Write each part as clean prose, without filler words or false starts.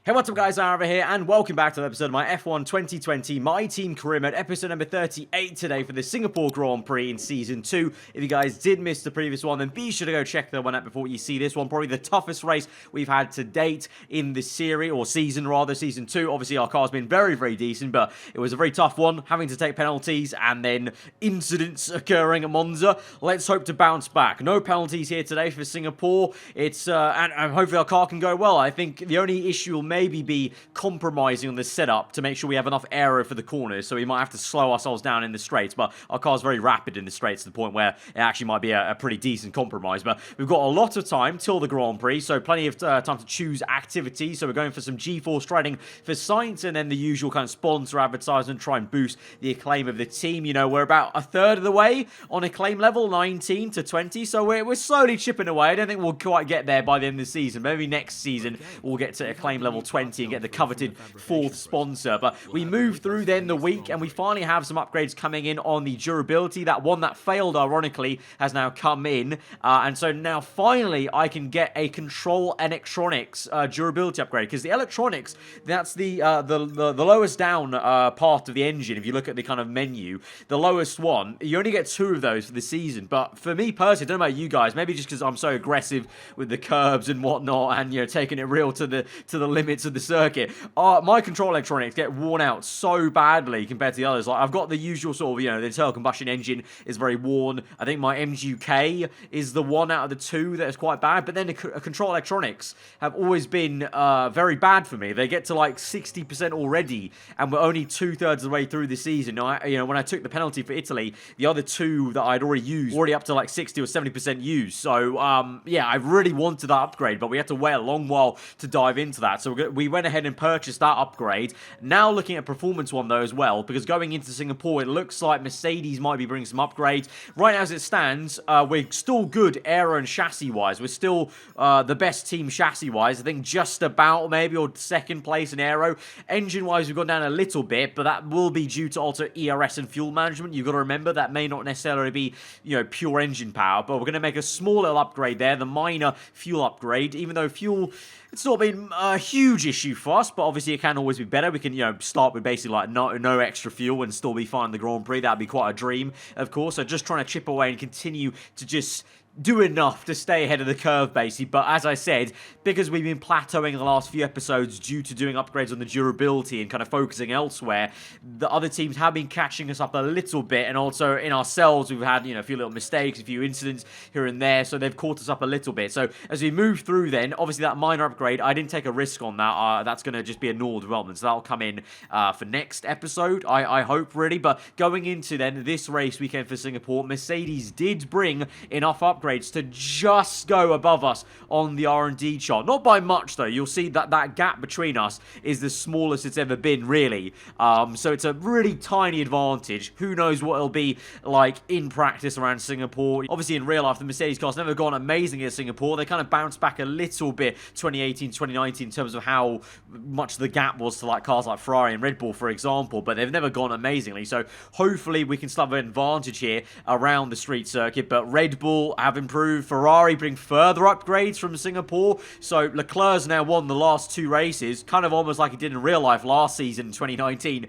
Hey, what's up guys, aarava here, and welcome back to the episode of my F1 2020 My Team Career Mode, episode number 38 today for the Singapore Grand Prix in Season 2. If you guys did miss the previous one, then be sure to go check that one out before you see this one. Probably the toughest race we've had to date in this series, or season rather, Season 2. Obviously our car's been very, very decent, but it was a very tough one, having to take penalties and then incidents occurring at Monza. Let's hope to bounce back. No penalties here today for Singapore. It's and hopefully our car can go well. I think the only issue will maybe be compromising on the setup to make sure we have enough aero for the corners, so we might have to slow ourselves down in the straights, but our car's very rapid in the straights to the point where it actually might be a pretty decent compromise. But we've got a lot of time till the Grand Prix, so plenty of time to choose activities. So we're going for some G-Force riding for Sainz, and then the usual kind of sponsor advertisement, try and boost the acclaim of the team. You know, we're about a third of the way on acclaim level, 19 to 20, so we're slowly chipping away. I don't think we'll quite get there by the end of the season. Maybe next season we'll get to acclaim level 20 and get the coveted fourth sponsor. But we move through then the week, and we finally have some upgrades coming in on the durability. That one that failed, ironically, has now come in, and so now finally I can get a control electronics durability upgrade, because the electronics, that's the lowest down part of the engine. If you look at the kind of menu, the lowest one, you only get 2 of those for the season. But for me personally, I don't know about you guys, maybe just because I'm so aggressive with the curbs and whatnot, and you know, taking it real to the limits of the circuit, my control electronics get worn out so badly compared to the others. Like, I've got the usual sort of, you know, the internal combustion engine is very worn. I think my MGUK is the one out of the 2 that is quite bad, but then the control electronics have always been very bad for me. They get to like 60% already, and we're only 2/3 of the way through the season. Now, you know, when I took the penalty for Italy, the other 2 that I'd already used, already up to like 60 or 70% used. So, yeah, I really wanted that upgrade, but we had to wait a long while to dive into that. So we went ahead and purchased that upgrade. Now looking at performance one though as well, because going into Singapore, it looks like Mercedes might be bringing some upgrades. Right now as it stands, we're still good aero and chassis wise. We're still the best team chassis wise. I think just about maybe, or second place in aero. Engine wise, we've gone down a little bit, but that will be due to also ERS and fuel management. You've got to remember that may not necessarily be, you know, pure engine power, but we're going to make a small little upgrade there, the minor fuel upgrade. Even though fuel, it's not been a huge issue for us, but obviously it can always be better. We can, you know, start with basically like no extra fuel and still be fine in the Grand Prix. That'd be quite a dream, of course. So just trying to chip away and continue to just do enough to stay ahead of the curve, basically. But as I said, because we've been plateauing in the last few episodes due to doing upgrades on the durability and kind of focusing elsewhere, the other teams have been catching us up a little bit, and also in ourselves, we've had, you know, a few little mistakes, a few incidents here and there, so they've caught us up a little bit. So as we move through then, obviously that minor upgrade, I didn't take a risk on that. That's going to just be a normal development, so that'll come in for next episode, I hope, really. But going into then this race weekend for Singapore, Mercedes did bring enough upgrades to just go above us on the R&D chart. Not by much, though. You'll see that that gap between us is the smallest it's ever been, really. So it's a really tiny advantage. Who knows what it'll be like in practice around Singapore. Obviously, in real life, the Mercedes car's never gone amazing at Singapore. They kind of bounced back a little bit 2018, 2019 in terms of how much the gap was to like cars like Ferrari and Red Bull, for example, but they've never gone amazingly. So hopefully we can still have an advantage here around the street circuit. But Red Bull have improved. Ferrari bring further upgrades from Singapore. So Leclerc's now won the last 2 races, kind of almost like he did in real life last season in 2019.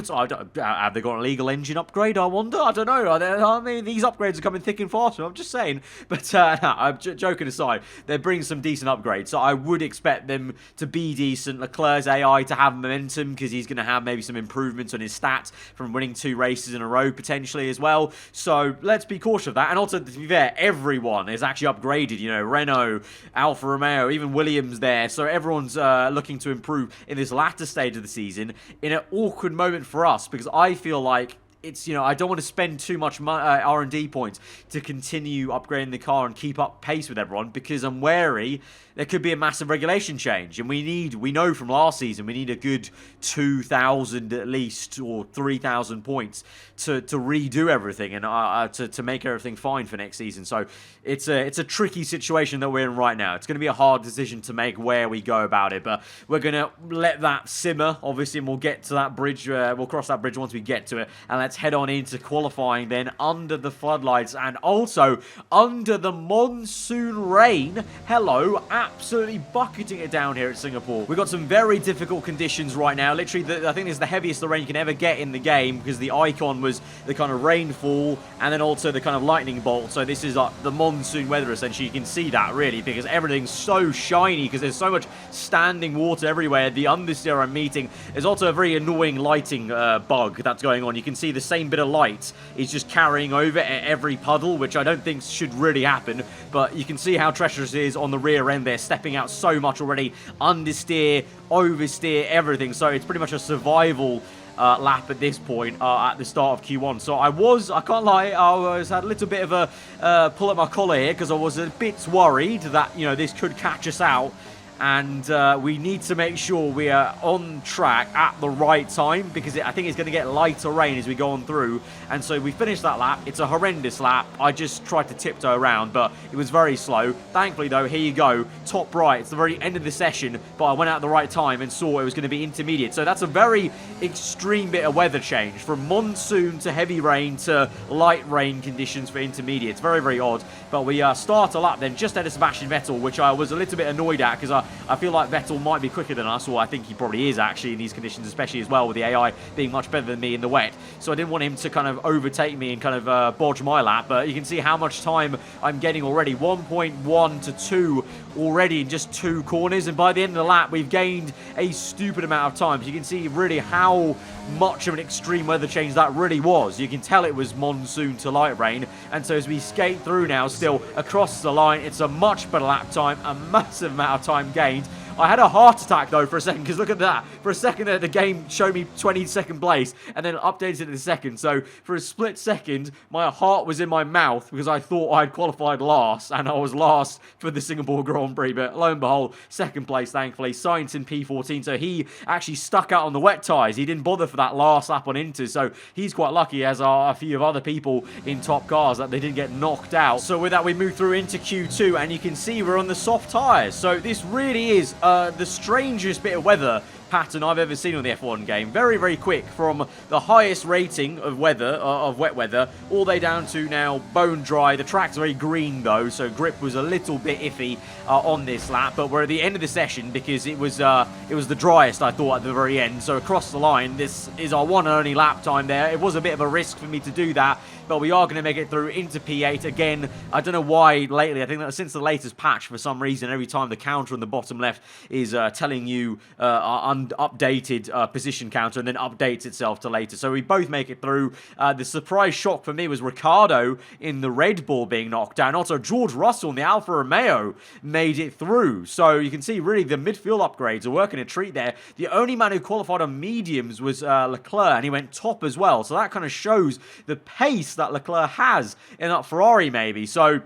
So have they got a legal engine upgrade, I wonder? I don't know. I mean, these upgrades are coming thick and fast, I'm just saying. But I'm joking aside, they're bringing some decent upgrades, so I would expect them to be decent. Leclerc's AI to have momentum, because he's going to have maybe some improvements on his stats from winning 2 races in a row, potentially, as well. So let's be cautious of that. And also, to be fair, everyone is actually upgraded. You know, Renault, Alfa Romeo, even Williams there. So everyone's looking to improve in this latter stage of the season, in an awkward moment for us, because I feel like it's, you know, I don't want to spend too much R&D points to continue upgrading the car and keep up pace with everyone, because I'm wary there could be a massive regulation change, and we know from last season we need a good 2,000 at least, or 3,000 points to redo everything and to make everything fine for next season. So it's a tricky situation that we're in right now. It's going to be a hard decision to make where we go about it, but we're going to let that simmer, obviously, and we'll get to that bridge. We'll cross that bridge once we get to it, and let's let's head on into qualifying then under the floodlights and also under the monsoon rain. Hello, absolutely bucketing it down here at Singapore. We've got some very difficult conditions right now. Literally, I think this is the heaviest the rain you can ever get in the game because the icon was the kind of rainfall and then also the kind of lightning bolt. So this is the monsoon weather, essentially. You can see that, really, because everything's so shiny because there's so much standing water everywhere. The understeer I'm meeting is also a very annoying lighting bug that's going on. You can see the same bit of light is just carrying over at every puddle, which I don't think should really happen, but you can see how treacherous it is on the rear end there, stepping out so much already. Understeer, oversteer, everything. So it's pretty much a survival lap at this point at the start of Q1. So I can't lie, I had a little bit of a pull at my collar here because I was a bit worried that, you know, this could catch us out. And we need to make sure we are on track at the right time because I think it's going to get lighter rain as we go on through. And so we finished that lap. It's a horrendous lap. I just tried to tiptoe around, but it was very slow. Thankfully, though, here you go. Top right. It's the very end of the session, but I went out at the right time and saw it was going to be intermediate. So that's a very extreme bit of weather change from monsoon to heavy rain to light rain conditions for intermediate. It's very, very odd. But we start a lap then just ahead of Sebastian Vettel, which I was a little bit annoyed at because I feel like Vettel might be quicker than us, or I think he probably is actually in these conditions, especially as well with the AI being much better than me in the wet. So I didn't want him to kind of overtake me and kind of bodge my lap, but you can see how much time I'm getting already. 1.1 to 2 already in just 2 corners, and by the end of the lap we've gained a stupid amount of time. So you can see really how much of an extreme weather change that really was. You can tell it was monsoon to light rain, and so as we skate through now still across the line, it's a much better lap time, a massive amount of time gained. I had a heart attack, though, for a second, because look at that. For a second there, the game showed me 22nd place, and then updated it in a second. So, for a split second, my heart was in my mouth, because I thought I'd qualified last, and I was last for the Singapore Grand Prix. But, lo and behold, 2nd place, thankfully. Sainz in P14, so he actually stuck out on the wet tyres. He didn't bother for that last lap on Inter, so he's quite lucky, as are a few of other people in top cars, that they didn't get knocked out. So, with that, we move through into Q2, and you can see we're on the soft tyres. So, this really is the strangest bit of weather pattern I've ever seen on the F1 game. Very, very quick from the highest rating of weather, of wet weather, all the way down to now bone dry. The track's very green though, so grip was a little bit iffy on this lap, but we're at the end of the session because it was the driest, I thought, at the very end. So across the line, this is our one and only lap time there. It was a bit of a risk for me to do that, but we are going to make it through into P8 again. I don't know why lately. I think that since the latest patch, for some reason, every time the counter on the bottom left is telling you updated position counter and then updates itself to later. So we both make it through. The surprise shock for me was Ricciardo in the Red Bull being knocked down. Also, George Russell in the Alfa Romeo made it through. So you can see really the midfield upgrades are working a treat there. The only man who qualified on mediums was Leclerc, and he went top as well. So that kind of shows the pace that Leclerc has in that Ferrari maybe. So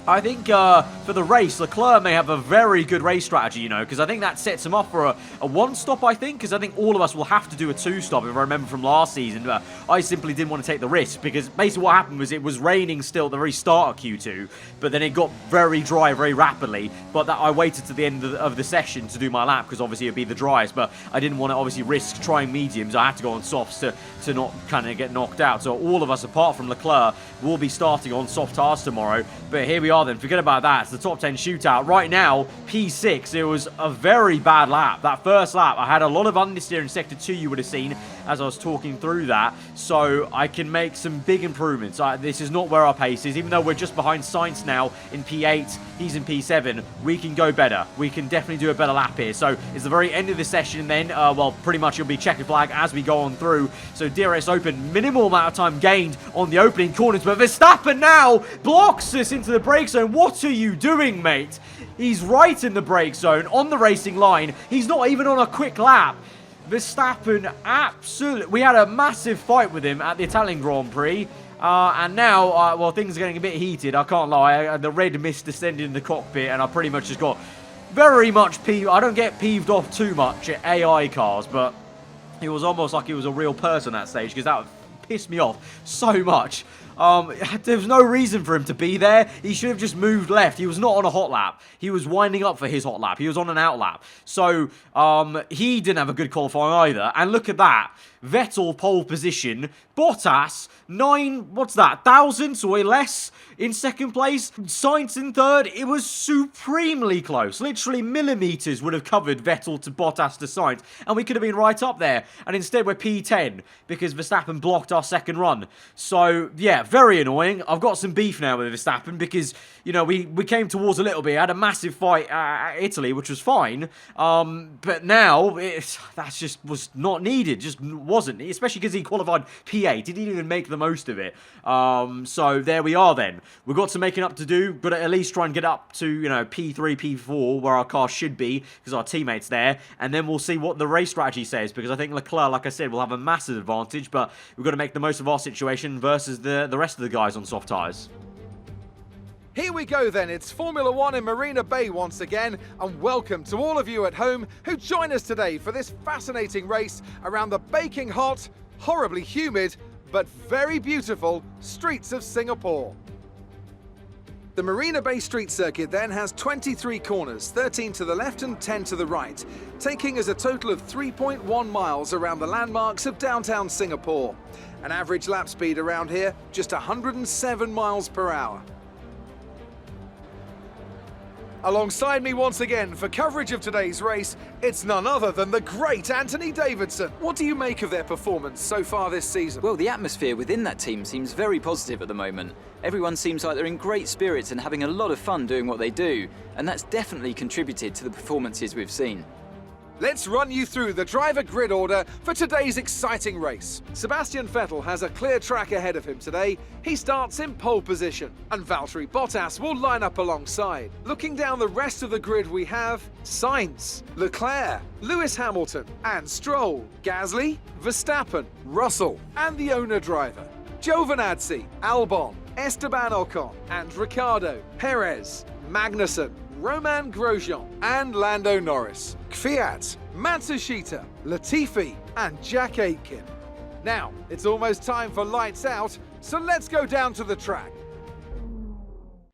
I think for the race, Leclerc may have a very good race strategy, you know, because I think that sets him up for a one-stop, I think, because I think all of us will have to do a two-stop, if I remember from last season. I simply didn't want to take the risk, because basically what happened was it was raining still at the very start of Q2, but then it got very dry very rapidly, but that I waited to the end of the session to do my lap, because obviously it would be the driest, but I didn't want to obviously risk trying mediums. I had to go on softs to not kind of get knocked out. So all of us, apart from Leclerc, will be starting on soft tires tomorrow, but here we are then. Forget about that. It's the top 10 shootout. Right now, P6, it was a very bad lap. That first lap, I had a lot of understeer in Sector 2, you would have seen, as I was talking through that. So I can make some big improvements. This is not where our pace is. Even though we're just behind Sainz now in P8, he's in P7, we can go better. We can definitely do a better lap here. So it's the very end of the session then. Well, pretty much it'll be checkered flag as we go on through. So DRS open, minimal amount of time gained on the opening corners, but Verstappen now blocks us into the brake zone. What are you doing, mate? He's right in the brake zone, on the racing line. He's not even on a quick lap. Verstappen, absolutely. We had a massive fight with him at the Italian Grand Prix. And now, well, things are getting a bit heated. I can't lie. The red mist descended in the cockpit, and I pretty much just got very much peeved. I don't get peeved off too much at AI cars, but it was almost like he was a real person at that stage, because that pissed me off so much. There's no reason for him to be there. He should have just moved left. He was not on a hot lap. He was winding up for his hot lap. He was on an out lap. So, he didn't have a good qualifying either. And look at that. Vettel pole position. Bottas, 9,000 or less in second place. Sainz in third. It was supremely close. Literally millimeters would have covered Vettel to Bottas to Sainz. And we could have been right up there. And instead we're P10 because Verstappen blocked our second run. So, yeah, very annoying. I've got some beef now with Verstappen because, you know, we came towards a little bit. Had a massive fight at Italy, which was fine. But now, that just was not needed. Just wasn't. Especially because he qualified P8. He didn't even make the most of it. So, there we are then. We've got some making up to do. Got to at least try and get up to, you know, P3, P4, where our car should be, because our teammate's there. And then we'll see what the race strategy says, because I think Leclerc, like I said, will have a massive advantage, but we've got to make the most of our situation versus the rest of the guys on soft tyres. Here we go then, it's Formula One in Marina Bay once again, and welcome to all of you at home who join us today for this fascinating race around the baking hot, horribly humid, but very beautiful streets of Singapore. The Marina Bay Street Circuit then has 23 corners, 13 to the left and 10 to the right, taking us a total of 3.1 miles around the landmarks of downtown Singapore. An average lap speed around here, just 107 miles per hour. Alongside me once again for coverage of today's race, it's none other than the great Anthony Davidson. What do you make of their performance so far this season? Well, the atmosphere within that team seems very positive at the moment. Everyone seems like they're in great spirits and having a lot of fun doing what they do, and that's definitely contributed to the performances we've seen. Let's run you through the driver grid order for today's exciting race. Sebastian Vettel has a clear track ahead of him today. He starts in pole position, and Valtteri Bottas will line up alongside. Looking down the rest of the grid, we have Sainz, Leclerc, Lewis Hamilton, and Stroll, Gasly, Verstappen, Russell, and the owner driver, Giovinazzi, Albon, Esteban Ocon, and Ricciardo, Perez, Magnussen, Romain Grosjean, and Lando Norris, Kvyat, Matsushita, Latifi, and Jack Aitken. Now, it's almost time for lights out, so let's go down to the track.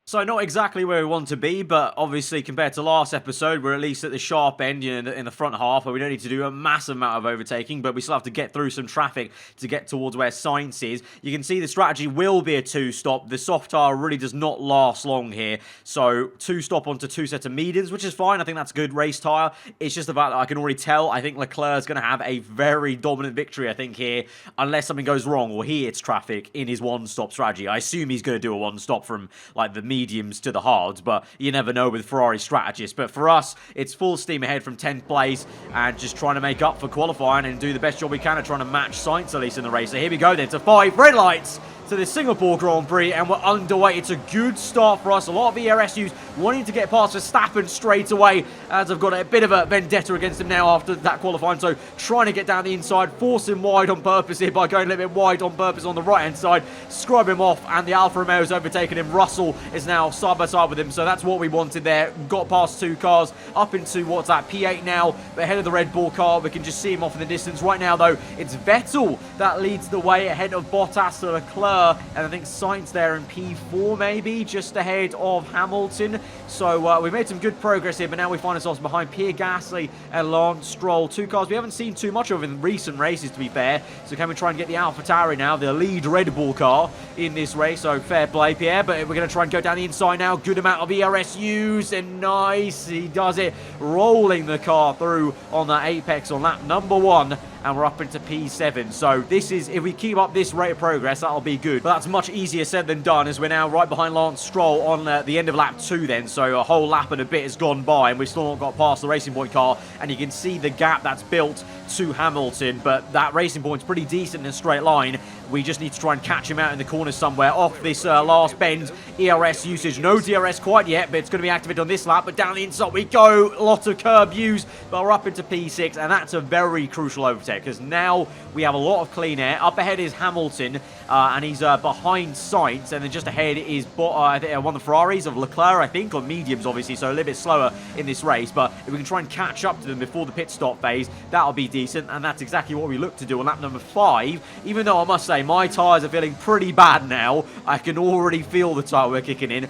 So not exactly where we want to be, but obviously compared to last episode, we're at least at the sharp end, you know, in the front half, where we don't need to do a massive amount of overtaking, but we still have to get through some traffic to get towards where Sainz is. You can see the strategy will be a two-stop. The soft tyre really does not last long here, so two-stop onto two sets of mediums, which is fine. I think that's a good race tyre. It's just the fact that I can already tell, I think Leclerc is going to have a very dominant victory, I think, here, unless something goes wrong or he hits traffic in his one-stop strategy. I assume he's going to do a one-stop from, like, the mediums to the hards, but you never know with Ferrari strategists. But for us, it's full steam ahead from 10th place and just trying to make up for qualifying and do the best job we can at trying to match Sainz at least in the race. So here we go then to 5 red lights to the Singapore Grand Prix, and we're underway. It's a good start for us. A lot of ERSUs wanting to get past Verstappen straight away, as I've got a bit of a vendetta against him now after that qualifying, so trying to get down the inside, force him wide on purpose here by going a little bit wide on purpose on the right-hand side, scrub him off, and the Alfa Romeo's overtaken him. Russell is now side by side with him, so that's what we wanted there. Got past 2 cars, up into, what's that, P8 now, but ahead of the Red Bull car. We can just see him off in the distance. Right now, though, it's Vettel that leads the way ahead of Bottas to Leclerc, and I think Sainz there in P4 maybe, just ahead of Hamilton. So we made some good progress here, but now we find ourselves behind Pierre Gasly and Lance Stroll. 2 cars we haven't seen too much of in recent races, to be fair. So can we try and get the AlphaTauri now, the lead Red Bull car in this race? So fair play, Pierre, but we're going to try and go down the inside now. Good amount of ERSUs, and nice, he does it, rolling the car through on that apex on lap number 1. And we're up into P7. So this is, if we keep up this rate of progress, that'll be good. But that's much easier said than done, as we're now right behind Lance Stroll on the end of lap 2 then. So a whole lap and a bit has gone by, and we've still not got past the Racing Point car. And you can see the gap that's built to Hamilton. But that Racing Point's pretty decent in a straight line. We just need to try and catch him out in the corner somewhere off this last bend. ERS usage, no DRS quite yet, but it's going to be activated on this lap. But down the inside we go. Lots of curb use, but we're up into P6, and that's a very crucial overtake, because now we have a lot of clean air. Up ahead is Hamilton, and he's behind Sainz, and then just ahead is one of the Ferraris of Leclerc, I think, or mediums, obviously, so a little bit slower in this race. But if we can try and catch up to them before the pit stop phase, that'll be decent, and that's exactly what we look to do on lap number 5, even though I must say, say, my tyres are feeling pretty bad now. I can already feel the tyre we're kicking in.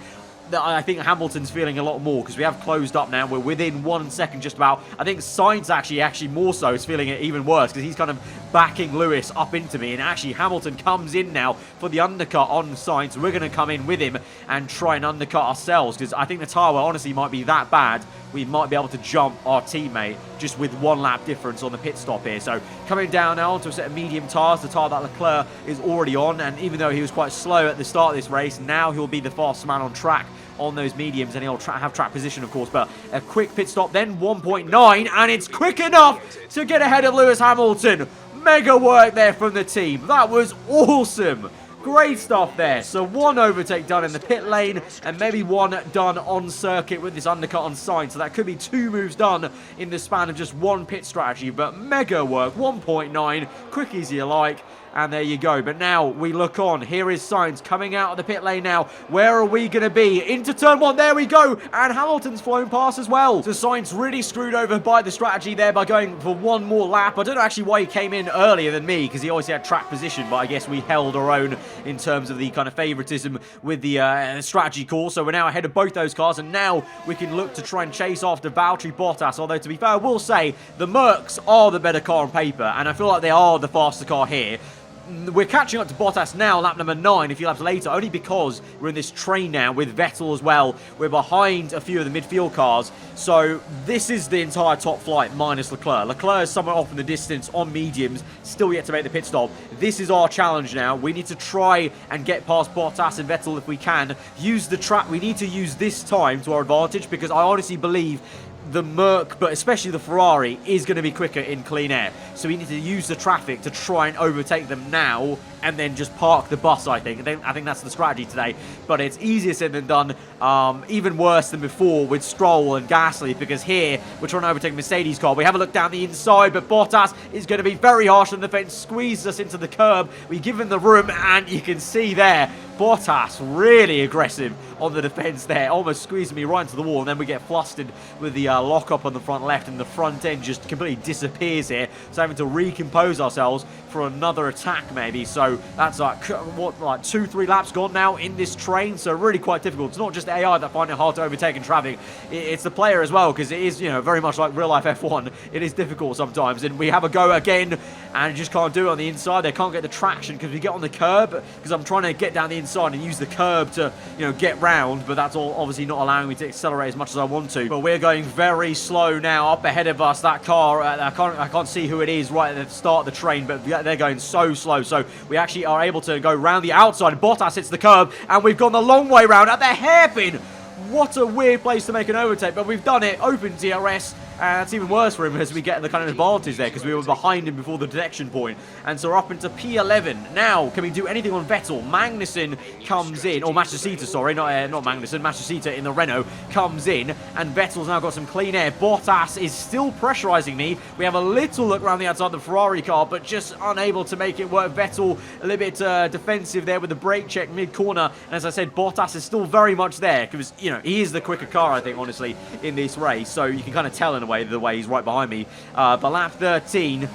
I think Hamilton's feeling a lot more because we have closed up now. We're within 1 second just about. I think Sainz actually more so is feeling it even worse because he's kind of backing Lewis up into me. And actually Hamilton comes in now for the undercut on Sainz. We're going to come in with him and try and undercut ourselves because I think the tyre honestly might be that bad. We might be able to jump our teammate just with 1 lap difference on the pit stop here. So coming down now onto a set of medium tyres, the tyre that Leclerc is already on. And even though he was quite slow at the start of this race, now he'll be the fastest man on track on those mediums, and he'll have track position, of course. But a quick pit stop, then 1.9, and it's quick enough to get ahead of Lewis Hamilton. Mega work there from the team. That was awesome. Great stuff there. So 1 overtake done in the pit lane and maybe 1 done on circuit with this undercut on Sainz. So that could be 2 moves done in the span of just 1 pit strategy. But mega work. 1.9. Quick as you like. And there you go. But now we look on. Here is Sainz coming out of the pit lane now. Where are we going to be? Into turn 1. There we go. And Hamilton's flown past as well. So Sainz really screwed over by the strategy there by going for 1 more lap. I don't know actually why he came in earlier than me because he obviously had track position. But I guess we held our own in terms of the kind of favoritism with the strategy call. So we're now ahead of both those cars. And now we can look to try and chase after Valtteri Bottas. Although to be fair, I will say the Mercs are the better car on paper. And I feel like they are the faster car here. We're catching up to Bottas now, lap number 9, a few laps later, only because we're in this train now with Vettel as well. We're behind a few of the midfield cars, so this is the entire top flight minus Leclerc. Leclerc is somewhere off in the distance on mediums, still yet to make the pit stop. This is our challenge now. We need to try and get past Bottas and Vettel if we can. Use the track. We need to use this time to our advantage because I honestly believe the Merc, but especially the Ferrari, is going to be quicker in clean air. So we need to use the traffic to try and overtake them now and then just park the bus, I think. I think that's the strategy today. But it's easier said than done. Even worse than before with Stroll and Gasly, because here we're trying to overtake Mercedes car. We have a look down the inside, but Bottas is going to be very harsh on the fence, squeezes us into the curb. We give him the room, and you can see there, Bottas really aggressive on the defense there, almost squeezing me right into the wall, and then we get flustered with the lock-up on the front left, and the front end just completely disappears here, so having to recompose ourselves for another attack maybe. So that's like 2-3 laps gone now in this train, so really quite difficult. It's not just the AI that find it hard to overtake in traffic, it's the player as well, because it is, you know, very much like real life F1. It is difficult sometimes, and we have a go again and just can't do it on the inside. They can't get the traction because we get on the curb, because I'm trying to get down the inside and use the curb to, you know, get round, but that's all obviously not allowing me to accelerate as much as I want to. But we're going very slow now. Up ahead of us, that car, I can't see who it is right at the start of the train, but they're going so slow. So we actually are able to go round the outside. Bottas hits the curb, and we've gone the long way round at the hairpin. What a weird place to make an overtake, but we've done it. Open DRS. And it's even worse for him as we get the kind of advantage there because we were behind him before the detection point. And so we're up into P11. Now, can we do anything on Vettel? Magnussen comes in, or Matsushita, sorry, not Magnussen. Matsushita in the Renault comes in, and Vettel's now got some clean air. Bottas is still pressurizing me. We have a little look around the outside of the Ferrari car, but just unable to make it work. Vettel a little bit defensive there with the brake check mid-corner. And as I said, Bottas is still very much there because, you know, he is the quicker car, I think, honestly, in this race. So you can kind of tell in a way the way he's right behind me. But lap 13,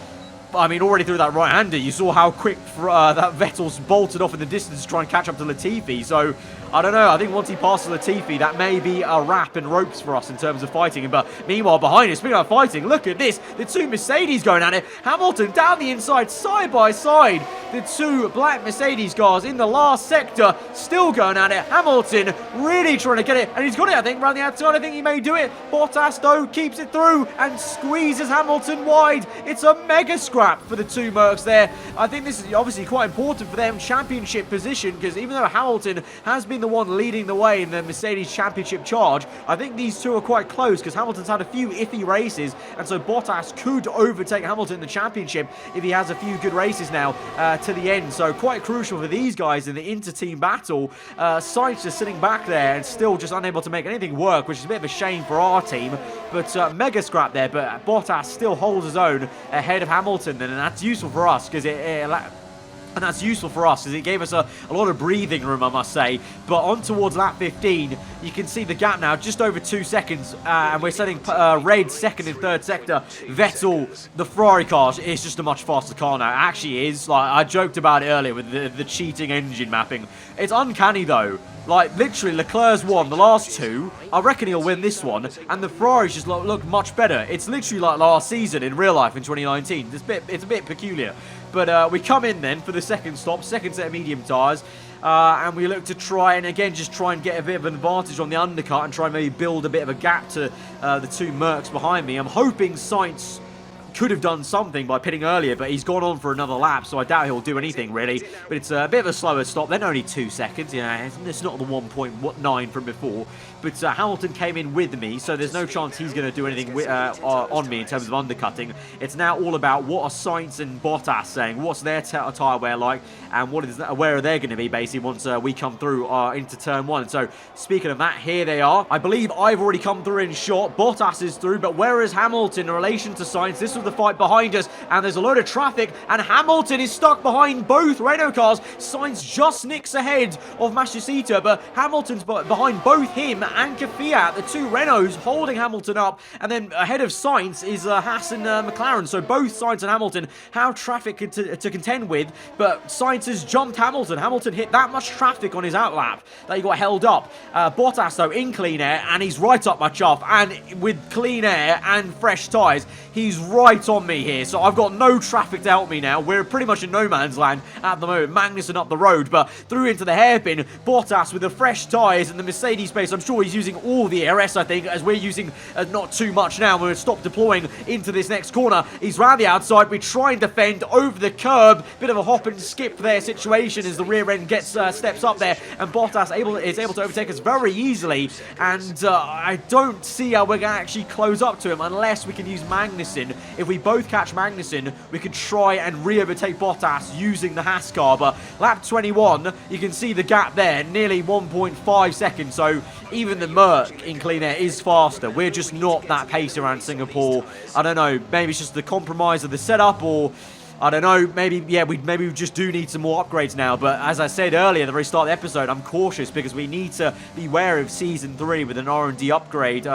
I mean, already through that right-hander, you saw how quick that Vettel's bolted off in the distance to try and catch up to Latifi. So I don't know. I think once he passes Latifi, that may be a wrap and ropes for us in terms of fighting. But meanwhile, behind us, speaking of fighting, look at this. The two Mercedes going at it. Hamilton down the inside, side by side. The two black Mercedes cars in the last sector, still going at it. Hamilton really trying to get it. And he's got it, I think, around the outside. I think he may do it. Bottas, though, keeps it through and squeezes Hamilton wide. It's a mega scrap for the two Mercs there. I think this is obviously quite important for them championship position, because even though Hamilton has been the one leading the way in the Mercedes championship charge, I think these two are quite close because Hamilton's had a few iffy races, and so Bottas could overtake Hamilton in the championship if he has a few good races now to the end. So quite crucial for these guys in the inter-team battle. Sainz just sitting back there and still just unable to make anything work, which is a bit of a shame for our team. But mega scrap there, but Bottas still holds his own ahead of Hamilton, and that's useful for us because it gave us a lot of breathing room, I must say. But on towards lap 15, You can see the gap now, just over 2 seconds, and we're setting Raid second and third sector. Vettel, the Ferrari car, is just a much faster car now. It actually is. Like, I joked about it earlier with the cheating engine mapping. It's uncanny though. Like, literally, Leclerc's won the last 2. I reckon he'll win this one. And the Ferraris just look much better. It's literally like last season in real life in 2019. It's a bit peculiar. But we come in then for the second stop, second set of medium tyres. And we look to try and, again, just try and get a bit of an advantage on the undercut and try and maybe build a bit of a gap to the 2 Mercs behind me. I'm hoping Sainz could have done something by pitting earlier, but he's gone on for another lap, so I doubt he'll do anything really. But it's a bit of a slower stop, then only 2 seconds. Yeah, it's not the 1.9 from before. But Hamilton came in with me, so there's no chance he's going to do anything on me in terms of undercutting. It's now all about what are Sainz and Bottas saying, what's their tyre wear like, and where are they going to be basically once we come through into turn 1. So speaking of that, here they are. I believe I've already come through in short. Bottas is through, but where is Hamilton in relation to Sainz? This was the fight behind us, and there's a load of traffic, and Hamilton is stuck behind both Renault cars. Sainz just nicks ahead of Matsushita, but Hamilton's behind both him and Kvyat, the 2 Renaults holding Hamilton up, and then ahead of Sainz is Haas and McLaren. So both Sainz and Hamilton have traffic to contend with, but Sainz has jumped Hamilton. Hamilton hit that much traffic on his outlap that he got held up. Bottas though in clean air, and he's right up my chuff, and with clean air and fresh tyres, he's right on me here. So I've got no traffic to help me now. We're pretty much in no man's land at the moment. Magnussen up the road, but through into the hairpin. Bottas with the fresh tyres and the Mercedes pace. I'm sure he's using all the ARS, I think, as we're using not too much now. We're going to stop deploying into this next corner. He's round the outside. We try and defend over the curb. Bit of a hop and skip there situation as the rear end gets steps up there, and Bottas is able to overtake us very easily. And I don't see how we're going to actually close up to him unless we can use Magnussen. If we both catch Magnussen, we could try and re-overtake Bottas using the Haas car. But lap 21, you can see the gap there, nearly 1.5 seconds. So even the Merc in clean air is faster. We're just not that pace around Singapore. I don't know, maybe it's just the compromise of the setup, or I don't know, maybe we just do need some more upgrades now. But as I said earlier at the very start of the episode, I'm cautious because we need to be wary of Season 3 with an R&D upgrade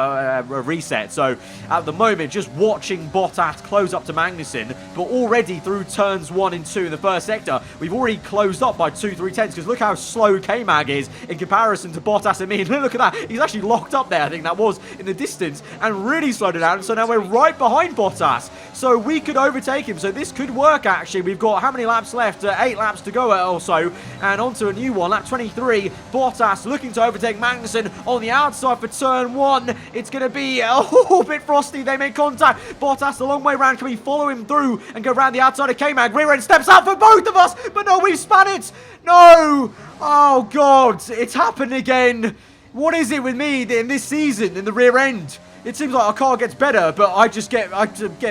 reset. So at the moment, just watching Bottas close up to Magnussen, but already through turns 1 and 2 in the first sector, we've already closed up by 2-3 tenths, because look how slow K-Mag is in comparison to Bottas and me. And look at that, he's actually locked up there, I think that was, in the distance, and really slowed it down. So now we're right behind Bottas, so we could overtake him. So this could work. Actually, we've got how many laps left? 8 laps to go or so, and onto a new one. Lap 23, Bottas looking to overtake Magnussen on the outside for turn 1. It's going to be a bit frosty. They make contact. Bottas the long way round. Can we follow him through and go round the outside of K-Mag? Rear end steps out for both of us, but no, we've spun it. No! Oh God, it's happened again. What is it with me in this season in the rear end? It seems like our car gets better, but I just get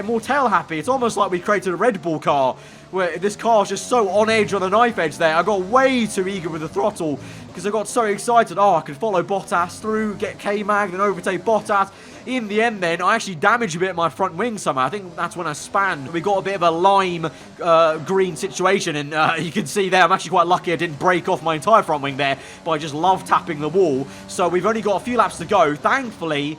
more tail happy. It's almost like we created a Red Bull car, where this car's just so on edge, on the knife edge there. I got way too eager with the throttle because I got so excited. Oh, I could follow Bottas through, get K-Mag, then overtake Bottas. In the end then, I actually damaged a bit of my front wing somehow. I think that's when I spanned. We got a bit of a lime green situation, and you can see there, I'm actually quite lucky I didn't break off my entire front wing there, but I just love tapping the wall. So we've only got a few laps to go. Thankfully,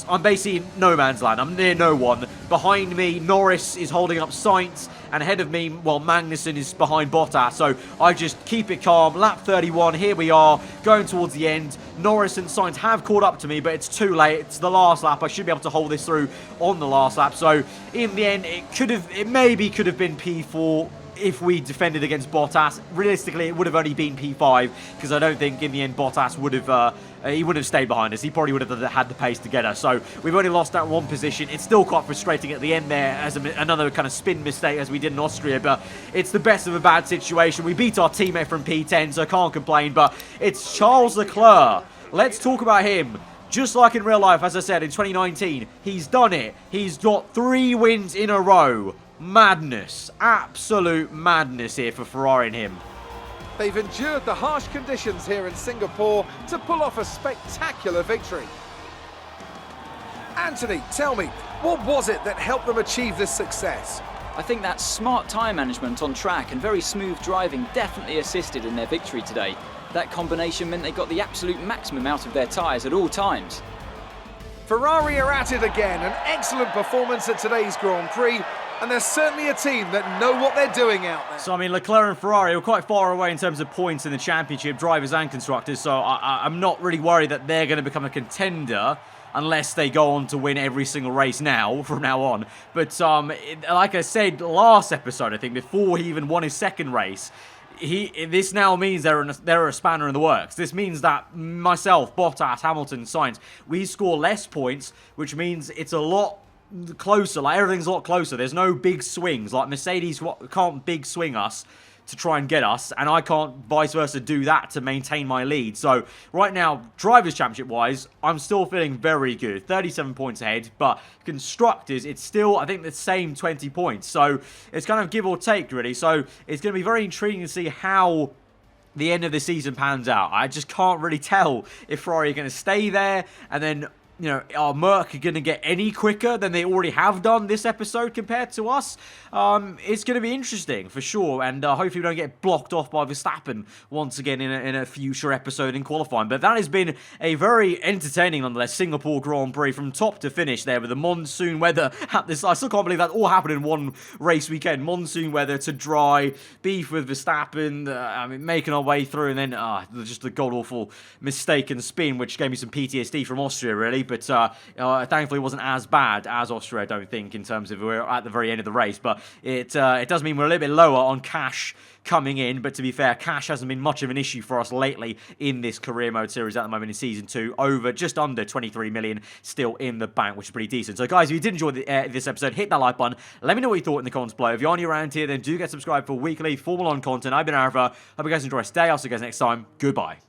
I'm basically in no man's land. I'm near no one. Behind me, Norris is holding up Sainz, and ahead of me, well, Magnussen is behind Bottas. So I just keep it calm. Lap 31, here we are, going towards the end. Norris and Sainz have caught up to me, but it's too late. It's the last lap. I should be able to hold this through on the last lap. So in the end, it maybe could have been P4 if we defended against Bottas. Realistically, it would have only been P5, because I don't think in the end Bottas would have he wouldn't have stayed behind us. He probably would have had the pace to get us. So we've only lost that one position. It's still quite frustrating at the end there as another kind of spin mistake as we did in Austria, but it's the best of a bad situation. We beat our teammate from P10, so I can't complain, but it's Charles Leclerc. Let's talk about him. Just like in real life, as I said, in 2019, he's done it. He's got 3 wins in a row. Madness. Absolute madness here for Ferrari and him. They've endured the harsh conditions here in Singapore to pull off a spectacular victory. Anthony, tell me, what was it that helped them achieve this success? I think that smart tyre management on track and very smooth driving definitely assisted in their victory today. That combination meant they got the absolute maximum out of their tyres at all times. Ferrari are at it again, an excellent performance at today's Grand Prix, and they're certainly a team that know what they're doing out there. So, I mean, Leclerc and Ferrari were quite far away in terms of points in the championship, drivers and constructors, so I'm not really worried that they're going to become a contender unless they go on to win every single race now, from now on. But, like I said last episode, I think, before he even won his second race, this now means they're a spanner in the works. This means that myself, Bottas, Hamilton, Sainz, we score less points, which means it's a lot closer. Like, everything's a lot closer. There's no big swings. Like, Mercedes can't big swing us to try and get us, and I can't vice versa do that to maintain my lead. So right now, Drivers' Championship wise, I'm still feeling very good. 37 points ahead, but Constructors, it's still, I think, the same 20 points. So it's kind of give or take, really. So it's going to be very intriguing to see how the end of the season pans out. I just can't really tell if Ferrari are going to stay there, and then, you know, are Merc going to get any quicker than they already have done this episode compared to us? It's going to be interesting, for sure, and hopefully we don't get blocked off by Verstappen once again in a future episode in qualifying. But that has been a very entertaining, nonetheless, Singapore Grand Prix from top to finish there with the monsoon weather at this. I still can't believe that all happened in one race weekend. Monsoon weather to dry, beef with Verstappen, I mean, making our way through, and then just the god-awful mistaken spin, which gave me some PTSD from Austria, really. But thankfully it wasn't as bad as Austria, I don't think, in terms of we're at the very end of the race. But it does mean we're a little bit lower on cash coming in. But to be fair, cash hasn't been much of an issue for us lately in this career mode series at the moment in Season 2. Over just under 23 million still in the bank, which is pretty decent. So guys, if you did enjoy this episode, hit that like button. Let me know what you thought in the comments below. If you're new around here, then do get subscribed for weekly Formula 1 content. I've been aarava. Hope you guys enjoy today. I'll see you guys next time. Goodbye.